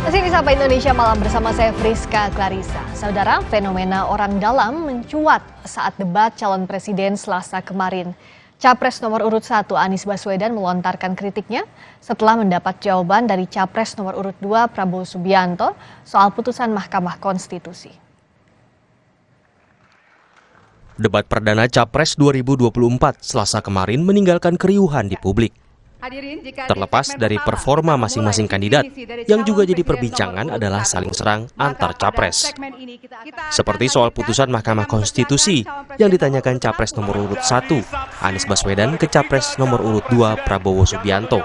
Masih di Sapa Indonesia Malam bersama saya Friska Clarissa. Saudara, fenomena orang dalam mencuat saat debat calon presiden Selasa kemarin. Capres nomor urut 1 Anies Baswedan melontarkan kritiknya setelah mendapat jawaban dari Capres nomor urut 2 Prabowo Subianto soal putusan Mahkamah Konstitusi. Debat perdana Capres 2024 Selasa kemarin meninggalkan keriuhan di publik. Terlepas dari performa masing-masing kandidat, yang juga jadi perbincangan adalah saling serang antar capres. Seperti soal putusan Mahkamah Konstitusi yang ditanyakan Capres nomor urut 1 Anies Baswedan ke Capres nomor urut 2 Prabowo Subianto.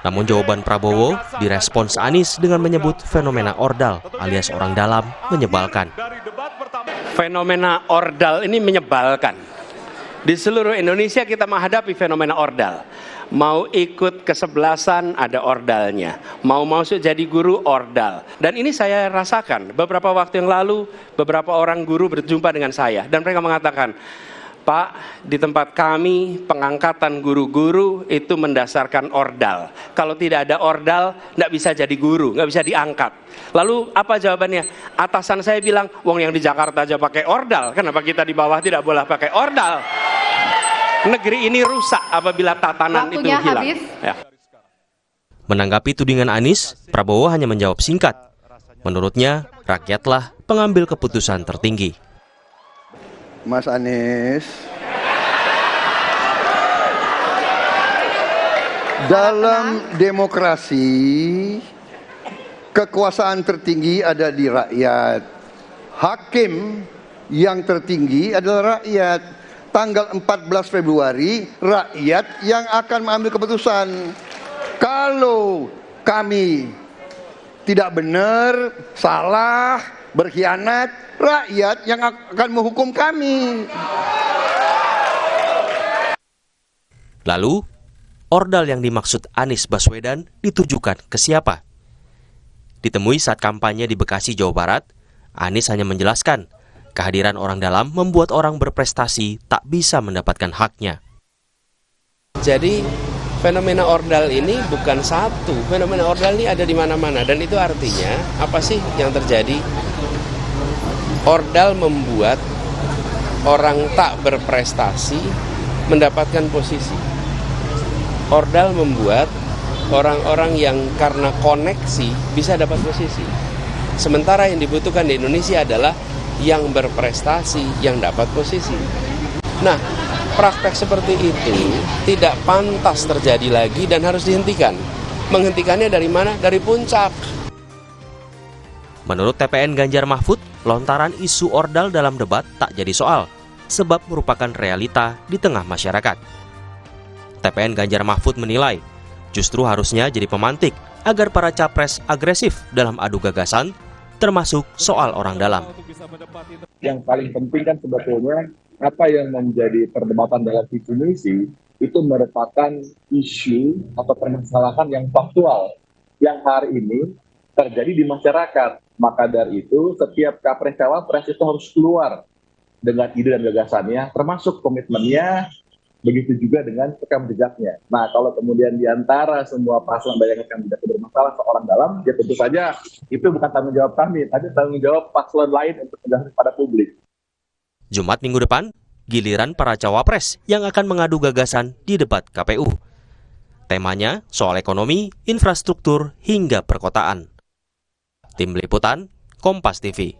Namun jawaban Prabowo direspons Anies dengan menyebut fenomena ordal alias orang dalam menyebalkan. Fenomena ordal ini menyebalkan. Di seluruh Indonesia kita menghadapi fenomena ordal. Mau ikut kesebelasan ada ordalnya. Mau masuk jadi guru ordal. Dan ini saya rasakan. Beberapa waktu yang lalu beberapa orang guru berjumpa dengan saya. Dan mereka mengatakan, Pak, di tempat kami pengangkatan guru-guru itu mendasarkan ordal. Kalau tidak ada ordal, nggak bisa jadi guru, nggak bisa diangkat. Lalu apa jawabannya? Atasan saya bilang, wong yang di Jakarta aja pakai ordal. Kenapa kita di bawah tidak boleh pakai ordal? Negeri ini rusak apabila tatanan Waktunya itu hilang. Ya. Menanggapi tudingan Anies, Prabowo hanya menjawab singkat. Menurutnya, rakyatlah pengambil keputusan tertinggi. Mas Anies, dalam demokrasi, kekuasaan tertinggi ada di rakyat. Hakim yang tertinggi adalah rakyat. Tanggal 14 Februari, rakyat yang akan mengambil keputusan. Kalau kami tidak benar, salah, berkhianat, rakyat yang akan menghukum kami. Lalu, ordal yang dimaksud Anies Baswedan ditujukan ke siapa? Ditemui saat kampanye di Bekasi, Jawa Barat, Anies hanya menjelaskan kehadiran orang dalam membuat orang berprestasi tak bisa mendapatkan haknya. Jadi fenomena ordal ini bukan satu. Fenomena ordal ini ada di mana-mana. Dan itu artinya apa sih yang terjadi? Ordal membuat orang tak berprestasi mendapatkan posisi. Ordal membuat orang-orang yang karena koneksi bisa dapat posisi. Sementara yang dibutuhkan di Indonesia adalah yang berprestasi, yang dapat posisi. Nah, praktek seperti itu tidak pantas terjadi lagi dan harus dihentikan. Menghentikannya dari mana? Dari puncak. Menurut TPN Ganjar Mahfud, lontaran isu ordal dalam debat tak jadi soal, sebab merupakan realita di tengah masyarakat. TPN Ganjar Mahfud menilai, justru harusnya jadi pemantik agar para capres agresif dalam adu gagasan, termasuk soal orang dalam. Yang paling penting kan sebetulnya apa yang menjadi perdebatan dalam visi misi itu merupakan isu atau permasalahan yang faktual yang hari ini terjadi di masyarakat. Maka dari itu setiap capres cawapres itu harus keluar dengan ide dan gagasannya, termasuk komitmennya, begitu juga dengan rekam jejaknya. Nah, kalau kemudian diantara semua pasangan bayangan kandidat bermasalah seorang dalam, ya tentu saja itu bukan tanggung jawab kami, tapi tanggung jawab paslon lain untuk menjelaskan pada publik. Jumat minggu depan, giliran para cawapres yang akan mengadu gagasan di debat KPU. Temanya soal ekonomi, infrastruktur, hingga perkotaan. Tim Liputan, Kompas TV.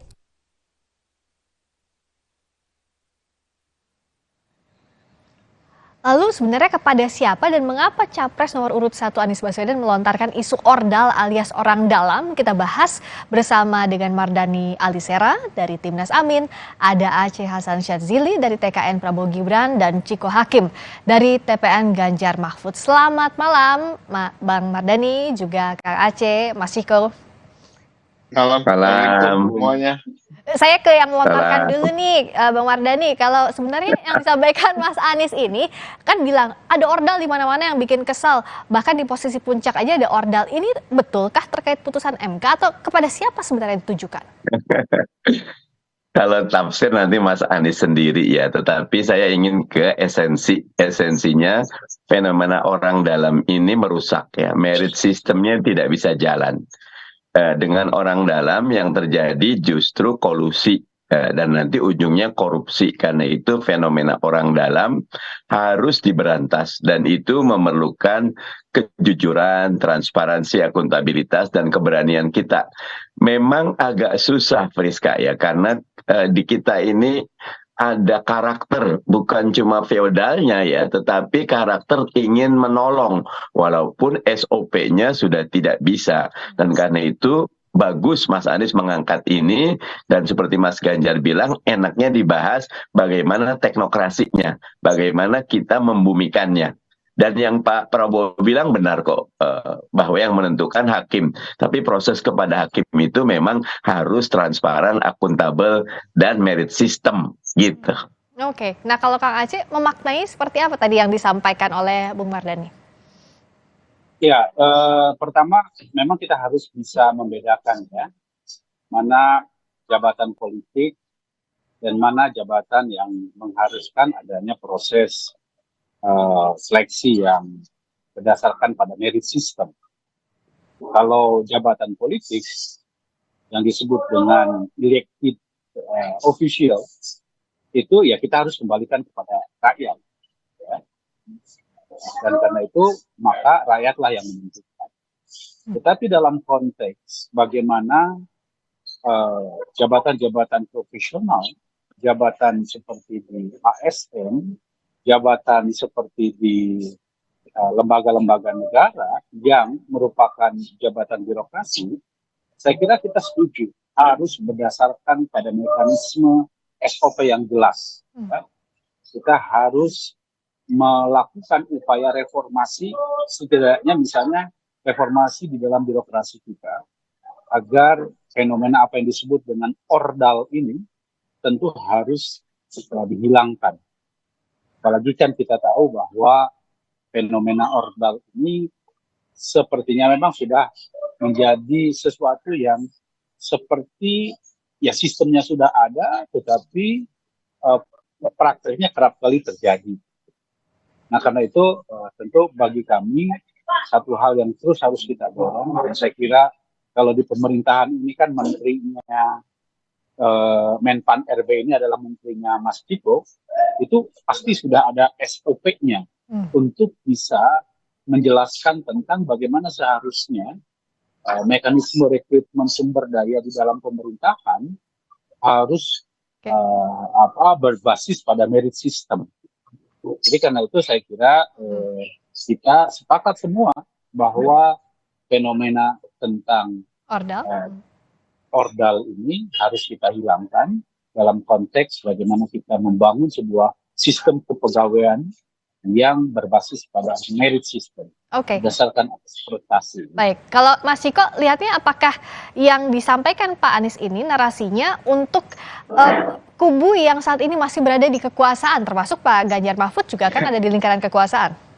Lalu sebenarnya kepada siapa dan mengapa Capres nomor urut 1 Anies Baswedan melontarkan isu ordal alias orang dalam? Kita bahas bersama dengan Mardani Alisera dari Timnas Amin, ada Aceh Hasan Syadzili dari TKN Prabowo Gibran, dan Ciko Hakim dari TPN Ganjar Mahfud. Selamat malam Bang Mardani, juga Kang Aceh, Mas Ciko. Malam semuanya. Saya ke yang melontarkan dulu nih, Bang Mardani. Kalau sebenarnya yang disampaikan Mas Anies ini kan bilang ada ordal di mana-mana yang bikin kesal. Bahkan di posisi puncak aja ada ordal. Ini betulkah terkait putusan MK atau kepada siapa sebenarnya ditujukan? Kalau tafsir nanti Mas Anies sendiri ya, tetapi saya ingin ke esensinya fenomena orang dalam ini merusak ya, merit sistemnya tidak bisa jalan. dengan orang dalam yang terjadi justru kolusi dan nanti ujungnya korupsi. Karena itu fenomena orang dalam harus diberantas dan itu memerlukan kejujuran, transparansi, akuntabilitas dan keberanian kita. Memang agak susah Friska ya, karena di kita ini ada karakter, bukan cuma feodalnya ya, tetapi karakter ingin menolong, walaupun SOP-nya sudah tidak bisa. Dan karena itu, bagus Mas Anies mengangkat ini, dan seperti Mas Ganjar bilang, enaknya dibahas bagaimana teknokrasinya, bagaimana kita membumikannya. Dan yang Pak Prabowo bilang benar kok, bahwa yang menentukan hakim. Tapi proses kepada hakim itu memang harus transparan, akuntabel, dan merit system gitu. Oke, nah kalau Kang Aceh memaknai seperti apa tadi yang disampaikan oleh Bung Mardhani? Ya, pertama memang kita harus bisa membedakan ya, mana jabatan politik dan mana jabatan yang mengharuskan adanya proses seleksi yang berdasarkan pada merit system. Kalau jabatan politik yang disebut dengan elected official, itu ya kita harus kembalikan kepada rakyat. Ya. Dan karena itu maka rakyatlah yang menentukan. Tetapi dalam konteks bagaimana jabatan-jabatan profesional, jabatan seperti di ASN, jabatan seperti di lembaga-lembaga negara yang merupakan jabatan birokrasi, saya kira kita setuju harus berdasarkan pada mekanisme SOP yang jelas. Ya. Kita harus melakukan upaya reformasi, setidaknya misalnya reformasi di dalam birokrasi kita, agar fenomena apa yang disebut dengan ordal ini tentu harus dihilangkan. Apalagi kan kita tahu bahwa fenomena ordal ini sepertinya memang sudah menjadi sesuatu yang seperti ya sistemnya sudah ada, tetapi prakteknya kerap kali terjadi. Nah karena itu tentu bagi kami satu hal yang terus harus kita dorong, dan saya kira kalau di pemerintahan ini kan menterinya Menpan RB ini adalah menterinya Mas Ciko, itu pasti sudah ada SOP-nya untuk bisa menjelaskan tentang bagaimana seharusnya mekanisme rekrutmen sumber daya di dalam pemerintahan harus berbasis pada merit system. Jadi karena itu saya kira kita sepakat semua bahwa fenomena tentang ordal ini harus kita hilangkan dalam konteks bagaimana kita membangun sebuah sistem kepegawaian yang berbasis pada merit system. Berdasarkan atas prestasi. Baik, kalau Mas Ciko lihatnya apakah yang disampaikan Pak Anies ini narasinya untuk kubu yang saat ini masih berada di kekuasaan, termasuk Pak Ganjar Mahfud juga kan ada di lingkaran kekuasaan?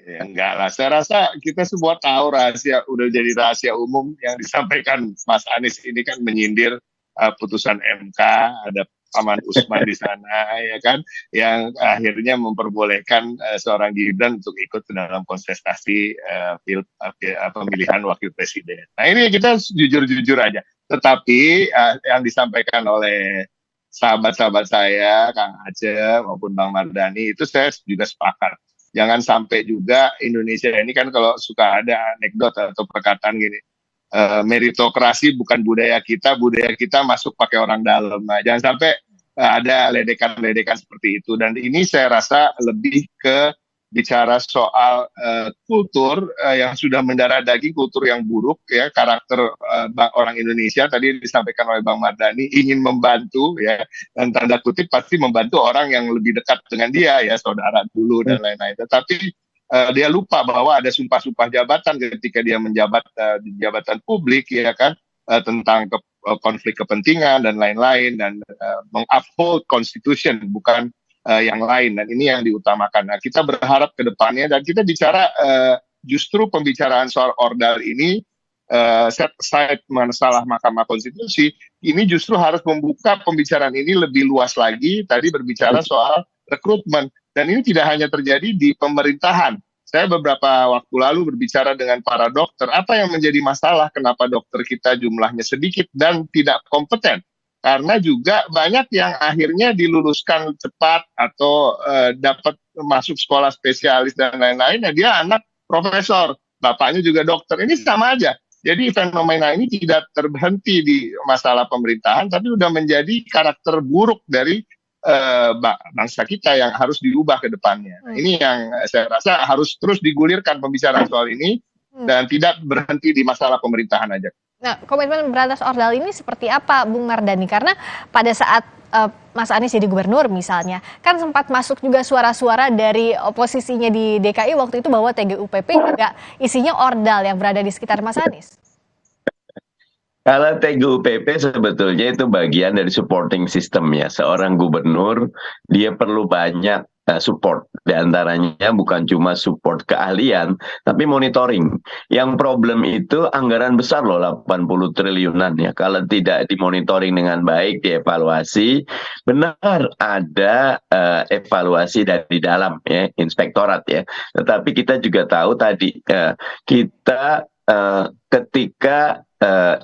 Ya enggak lah, saya rasa kita semua tahu rahasia, udah jadi rahasia umum yang disampaikan Mas Anies ini kan menyindir putusan MK, ada Paman Usman di sana ya kan, yang akhirnya memperbolehkan seorang Gibran untuk ikut dalam kontestasi pemilihan wakil presiden. Nah ini kita jujur-jujur aja. Tetapi yang disampaikan oleh sahabat-sahabat saya, Kang Aceh maupun Bang Mardhani, itu saya juga sepakat. Jangan sampai juga Indonesia ini kan kalau suka ada anekdot atau perkataan gini, meritokrasi bukan budaya kita masuk pakai orang dalam. Nah, jangan sampai ada ledekan-ledekan seperti itu. Dan ini saya rasa lebih ke bicara soal kultur yang sudah mendarah daging, kultur yang buruk ya, karakter orang Indonesia tadi disampaikan oleh Bang Mardhani ingin membantu ya, dan tanda kutip pasti membantu orang yang lebih dekat dengan dia ya, saudara dulu dan lain-lain. Tetapi dia lupa bahwa ada sumpah-sumpah jabatan ketika dia menjabat di jabatan publik ya kan, tentang konflik kepentingan dan lain-lain, dan menguphold constitution bukan yang lain, dan ini yang diutamakan. Nah, kita berharap ke depannya, dan kita bicara justru pembicaraan soal ordal ini set aside masalah Mahkamah Konstitusi, ini justru harus membuka pembicaraan ini lebih luas lagi. Tadi berbicara soal rekrutmen, dan ini tidak hanya terjadi di pemerintahan. Saya beberapa waktu lalu berbicara dengan para dokter, apa yang menjadi masalah kenapa dokter kita jumlahnya sedikit dan tidak kompeten? Karena juga banyak yang akhirnya diluluskan cepat atau dapat masuk sekolah spesialis dan lain-lain, ya dia anak profesor, bapaknya juga dokter, ini sama aja. Jadi fenomena ini tidak terhenti di masalah pemerintahan, tapi sudah menjadi karakter buruk dari bangsa kita yang harus diubah ke depannya. Ini yang saya rasa harus terus digulirkan pembicaraan soal ini dan tidak berhenti di masalah pemerintahan aja. Nah, komitmen berantas ordal ini seperti apa, Bung Mardhani? Karena pada saat Mas Anies jadi gubernur misalnya, kan sempat masuk juga suara-suara dari oposisinya di DKI waktu itu bahwa TGUPP juga isinya ordal yang berada di sekitar Mas Anies. Kalau TGUPP sebetulnya itu bagian dari supporting system ya. Seorang gubernur, dia perlu banyak support. Di antaranya bukan cuma support keahlian, tapi monitoring. Yang problem itu anggaran besar loh, 80 triliunan ya. Kalau tidak dimonitoring dengan baik, dievaluasi, benar ada evaluasi dari dalam ya, inspektorat ya. Tetapi kita juga tahu tadi, kita ketika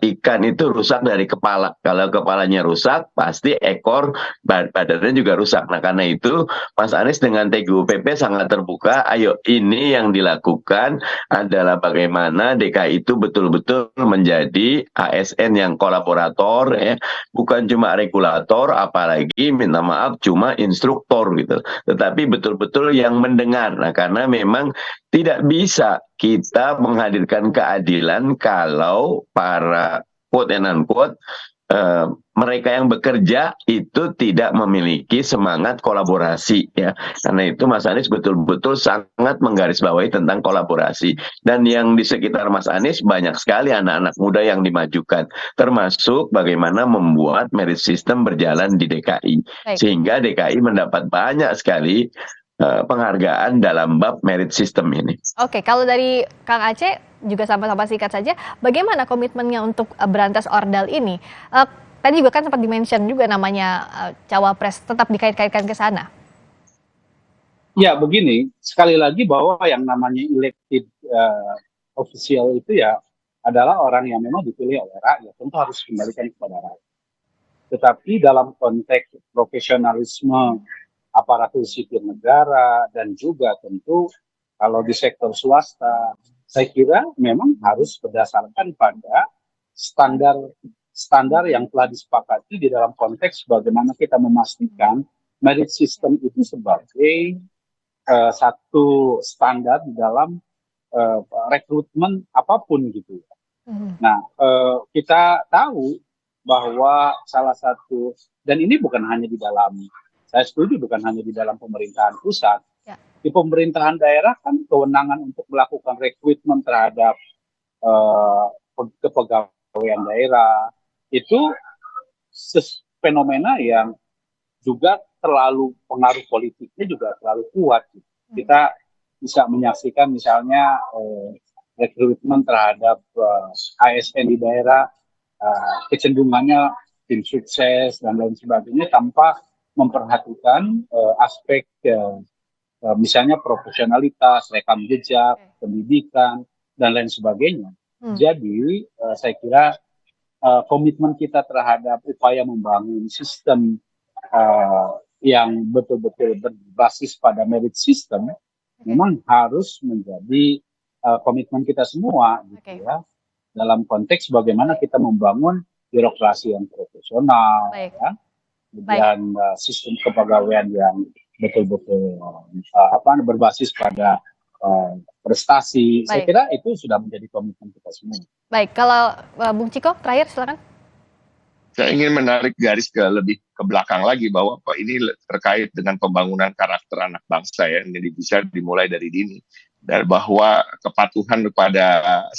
ikan itu rusak dari kepala. Kalau kepalanya rusak, pasti ekor badannya juga rusak. Nah, karena itu Mas Anies dengan TGUPP sangat terbuka. Ayo, ini yang dilakukan adalah bagaimana DKI itu betul-betul menjadi ASN yang kolaborator, ya, bukan cuma regulator, apalagi minta maaf cuma instruktor gitu. Tetapi betul-betul yang mendengar. Nah, karena memang tidak bisa kita menghadirkan keadilan kalau para quote and unquote mereka yang bekerja itu tidak memiliki semangat kolaborasi ya. Karena itu Mas Anies betul-betul sangat menggarisbawahi tentang kolaborasi. Dan yang di sekitar Mas Anies banyak sekali anak-anak muda yang dimajukan, termasuk bagaimana membuat merit system berjalan di DKI. Sehingga DKI mendapat banyak sekali penghargaan dalam bab merit system ini. Oke, kalau dari Kang Aceh juga sama-sama singkat saja, bagaimana komitmennya untuk berantas ordal ini? Tadi juga kan sempat di-mention juga namanya cawapres, tetap dikait-kaitkan ke sana. Ya begini, sekali lagi bahwa yang namanya elected official itu ya adalah orang yang memang dipilih oleh rakyat, tentu harus kembalikan kepada rakyat. Tetapi dalam konteks profesionalisme aparatur sipil negara dan juga tentu kalau di sektor swasta, saya kira memang harus berdasarkan pada standar yang telah disepakati di dalam konteks bagaimana kita memastikan merit system itu sebagai satu standar di dalam rekrutmen apapun gitu. Nah, kita tahu bahwa salah satu, dan ini bukan hanya di dalam, saya setuju bukan hanya di dalam pemerintahan pusat, di pemerintahan daerah kan kewenangan untuk melakukan rekrutmen terhadap kepegawaian daerah itu fenomena yang juga terlalu pengaruh politiknya juga terlalu kuat. Kita bisa menyaksikan misalnya rekrutmen terhadap ASN di daerah, kecenderungannya tim sukses dan lain sebagainya tanpa memperhatikan aspek misalnya profesionalitas, rekam jejak, pendidikan, dan lain sebagainya. Jadi saya kira komitmen kita terhadap upaya membangun sistem yang betul-betul berbasis pada merit system memang harus menjadi komitmen kita semua, gitu ya. Dalam konteks bagaimana kita membangun birokrasi yang profesional, ya. Dan sistem kepegawaian yang betul-betul berbasis pada prestasi. Saya kira itu sudah menjadi komitmen kita semua. Baik, kalau Bung Ciko terakhir silakan. Saya ingin menarik garis lebih ke belakang lagi bahwa ini terkait dengan pembangunan karakter anak bangsa ya, yang bisa dimulai dari dini. Dan bahwa kepatuhan kepada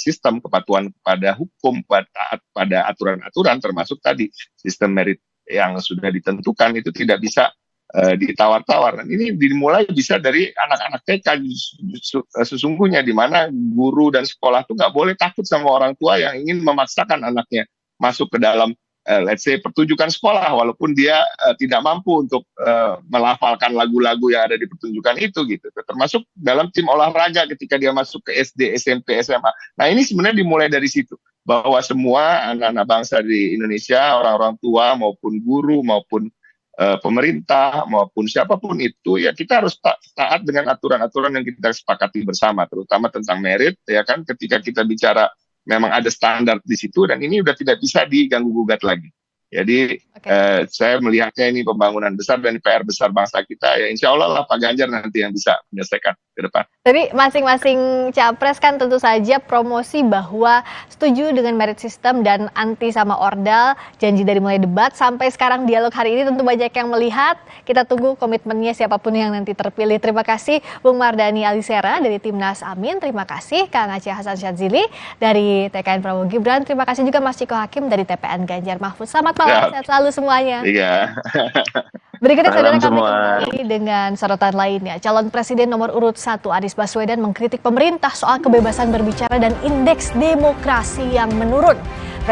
sistem, kepatuhan kepada hukum, pada aturan-aturan termasuk tadi sistem merit yang sudah ditentukan itu tidak bisa ditawar-tawar. Ini dimulai bisa dari anak-anak TK sesungguhnya, di mana guru dan sekolah itu nggak boleh takut sama orang tua yang ingin memaksakan anaknya masuk ke dalam let's say pertunjukan sekolah, walaupun dia tidak mampu untuk melafalkan lagu-lagu yang ada di pertunjukan itu gitu. Termasuk dalam tim olahraga ketika dia masuk ke SD, SMP, SMA. Nah ini sebenarnya dimulai dari situ, bahwa semua anak-anak bangsa di Indonesia, orang-orang tua maupun guru maupun pemerintah maupun siapapun itu, ya kita harus taat dengan aturan-aturan yang kita sepakati bersama, terutama tentang merit, ya kan, ketika kita bicara memang ada standar di situ, dan ini udah tidak bisa diganggu-gugat lagi. Jadi saya melihatnya ini pembangunan besar dan PR besar bangsa kita, ya insya Allah lah Pak Ganjar nanti yang bisa menyelesaikan ke depan. Tapi masing-masing capres kan tentu saja promosi bahwa setuju dengan merit system dan anti sama ordal, janji dari mulai debat sampai sekarang dialog hari ini tentu banyak yang melihat. Kita tunggu komitmennya siapapun yang nanti terpilih. Terima kasih Bung Mardhani Alisera dari Timnas Amin, terima kasih Kang Aceh Hasan Syadzili dari TKN Prabowo Gibran, terima kasih juga Mas Ciko Hakim dari TPN Ganjar Mahfud. Selamat malam, sehat selalu semuanya. Iya. Berikutnya saudara kami kembali dengan sorotan lainnya. Calon Presiden nomor urut 1 Anies Baswedan mengkritik pemerintah soal kebebasan berbicara dan indeks demokrasi yang menurun.